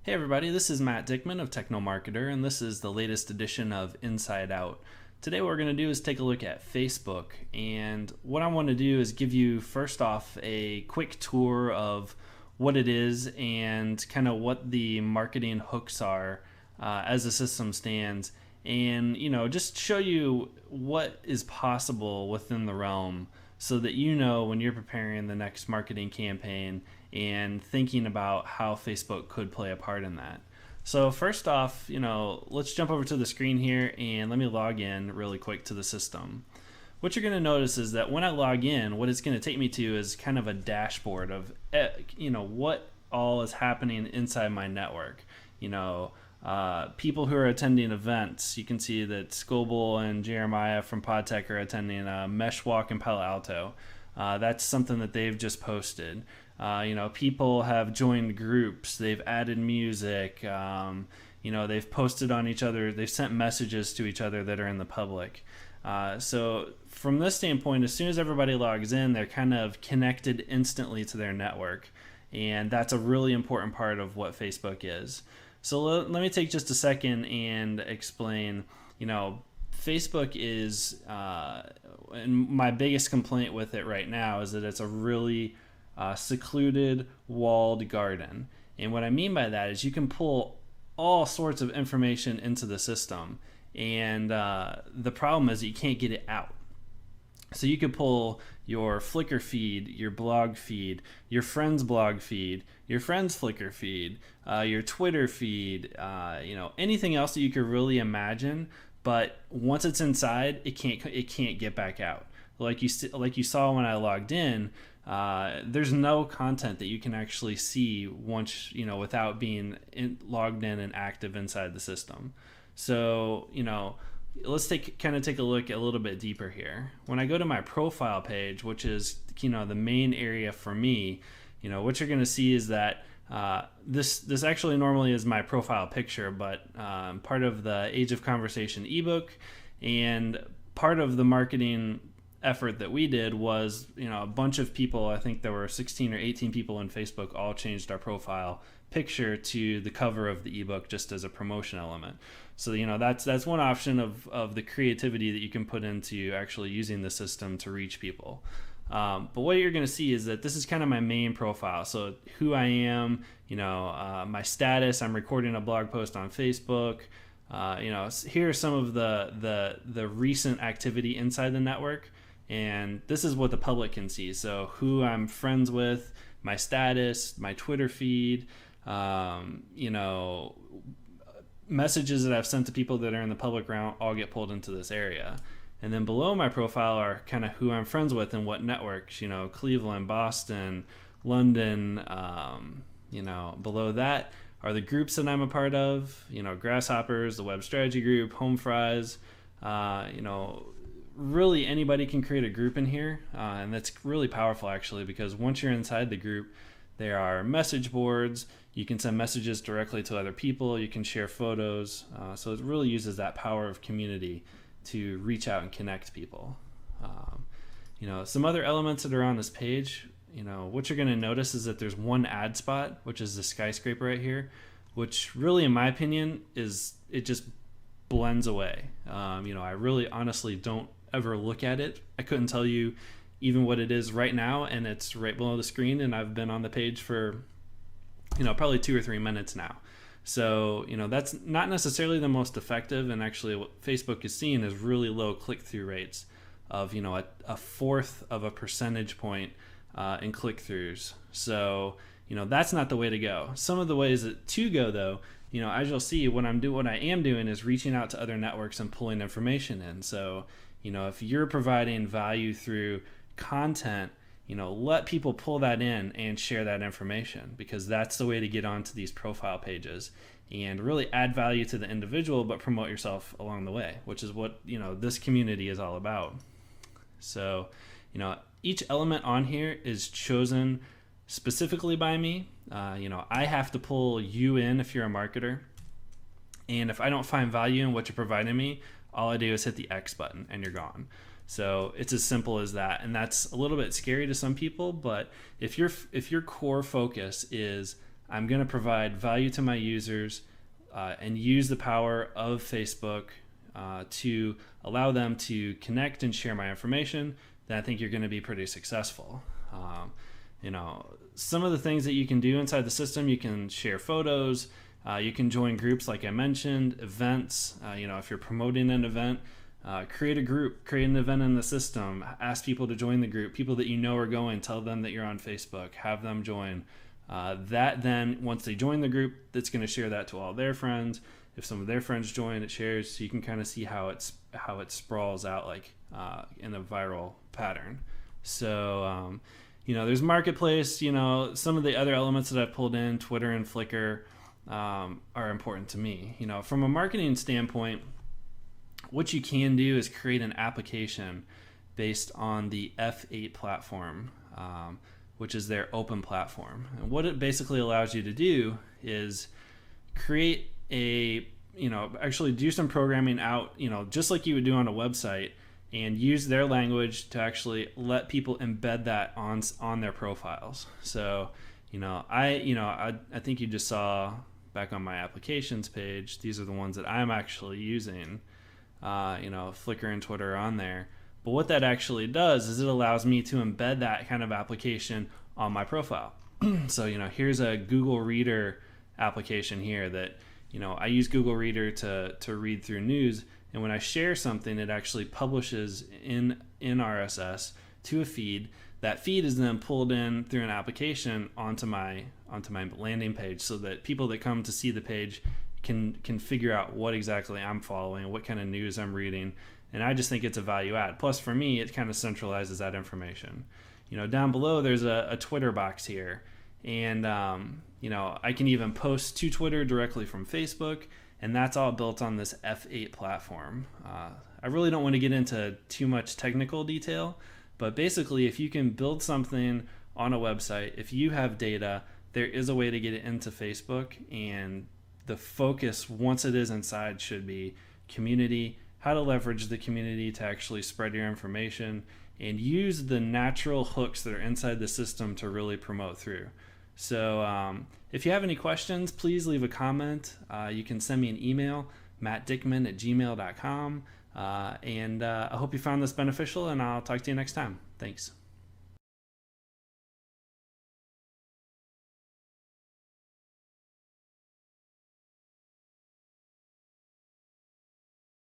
Hey everybody, this is Matt Dickman of Techno Marketer, and this is the latest edition of Inside Out. Today, what we're going to do is take a look at Facebook, and what I want to do is give you first off a quick tour of what it is and kind of what the marketing hooks are as the system stands, and just show you what is possible within the realm so that when you're preparing the next marketing campaign and thinking about how Facebook could play a part in that. So first off, let's jump over to the screen here and let me log in really quick to the system. What you're going to notice is that when I log in, what it's going to take me to is kind of a dashboard of what all is happening inside my network. People who are attending events. You can see that Scoble and Jeremiah from PodTech are attending a Mesh Walk in Palo Alto. That's something that they've just posted. People have joined groups. They've added music. They've posted on each other. They've sent messages to each other that are in the public. So from this standpoint, as soon as everybody logs in, they're kind of connected instantly to their network. And that's a really important part of what Facebook is. So let me take just a second and explain, Facebook is, and my biggest complaint with it right now is that it's a really secluded, walled garden. And what I mean by that is you can pull all sorts of information into the system. And the problem is that you can't get it out. So you could pull your Flickr feed, your blog feed, your friend's blog feed, your friend's Flickr feed, your Twitter feed, anything else that you could really imagine. But once it's inside, it can't get back out. Like you saw when I logged in, there's no content that you can actually see once without being logged in and active inside the system. So let's take a look a little bit deeper here. When I go to my profile page, which is the main area for me, what you're going to see is that this actually normally is my profile picture, but part of the Age of Conversation ebook and part of the marketing effort that we did was a bunch of people, I think there were 16 or 18 people in Facebook, all changed our profile picture to the cover of the ebook just as a promotion element. So that's one option of the creativity that you can put into actually using the system to reach people. But what you're going to see is that this is kind of my main profile. So who I am, my status, I'm recording a blog post on Facebook. Here are some of the recent activity inside the network. And this is what the public can see. So who I'm friends with, my status, my Twitter feed, messages that I've sent to people that are in the public realm all get pulled into this area. And then below my profile are kind of who I'm friends with and what networks, Cleveland, Boston, London. Below that are the groups that I'm a part of, Grasshoppers, the Web Strategy Group, Home Fries, really anybody can create a group in here, and that's really powerful actually, because once you're inside the group, there are message boards. You can send messages directly to other people. You can share photos. So it really uses that power of community to reach out and connect people. Some other elements that are on this page, what you're going to notice is that there's one ad spot, which is the skyscraper right here, which really, in my opinion, it just blends away. I really honestly don't ever look at it. I couldn't tell you even what it is right now, and it's right below the screen, and I've been on the page for probably 2 or 3 minutes now. So that's not necessarily the most effective, and actually what Facebook is seeing is really low click-through rates of a fourth of a percentage point in click-throughs. So that's not the way to go. Some of the ways to go though, as you'll see, what I am doing is reaching out to other networks and pulling information in. So if you're providing value through content, let people pull that in and share that information, because that's the way to get onto these profile pages and really add value to the individual, but promote yourself along the way, which is what this community is all about. So each element on here is chosen specifically by me. I have to pull you in if you're a marketer, and if I don't find value in what you're providing me, all I do is hit the X button and you're gone. So it's as simple as that, and that's a little bit scary to some people. But if your core focus is I'm going to provide value to my users and use the power of Facebook to allow them to connect and share my information, then I think you're going to be pretty successful. Some of the things that you can do inside the system, you can share photos, you can join groups like I mentioned, events, if you're promoting an event, create a group, create an event in the system, ask people to join the group, people that you know are going, tell them that you're on Facebook, have them join. That then, once they join the group, that's going to share that to all their friends. If some of their friends join, it shares, so you can kind of see how it sprawls out like in a viral pattern. So, there's Marketplace. Some of the other elements that I've pulled in, Twitter and Flickr, are important to me. From a marketing standpoint, what you can do is create an application based on the F8 platform, which is their open platform. And what it basically allows you to do is create actually do some programming out, just like you would do on a website, and use their language to actually let people embed that on their profiles. So, I think you just saw back on my applications page, these are the ones that I'm actually using. Flickr and Twitter are on there. But what that actually does is it allows me to embed that kind of application on my profile. So, here's a Google Reader application here that, I use Google Reader to read through news. And when I share something, it actually publishes in RSS to a feed. That feed is then pulled in through an application onto my landing page, so that people that come to see the page can figure out what exactly I'm following, what kind of news I'm reading. And I just think it's a value add. Plus, for me, it kind of centralizes that information. Down below, there's a Twitter box here. And, I can even post to Twitter directly from Facebook. And that's all built on this F8 platform. I really don't want to get into too much technical detail, but basically, if you can build something on a website, if you have data, there is a way to get it into Facebook. And the focus, once it is inside, should be community, how to leverage the community to actually spread your information, and use the natural hooks that are inside the system to really promote through. So if you have any questions, please leave a comment. You can send me an email, mattdickman@gmail.com. And I hope you found this beneficial, and I'll talk to you next time. Thanks.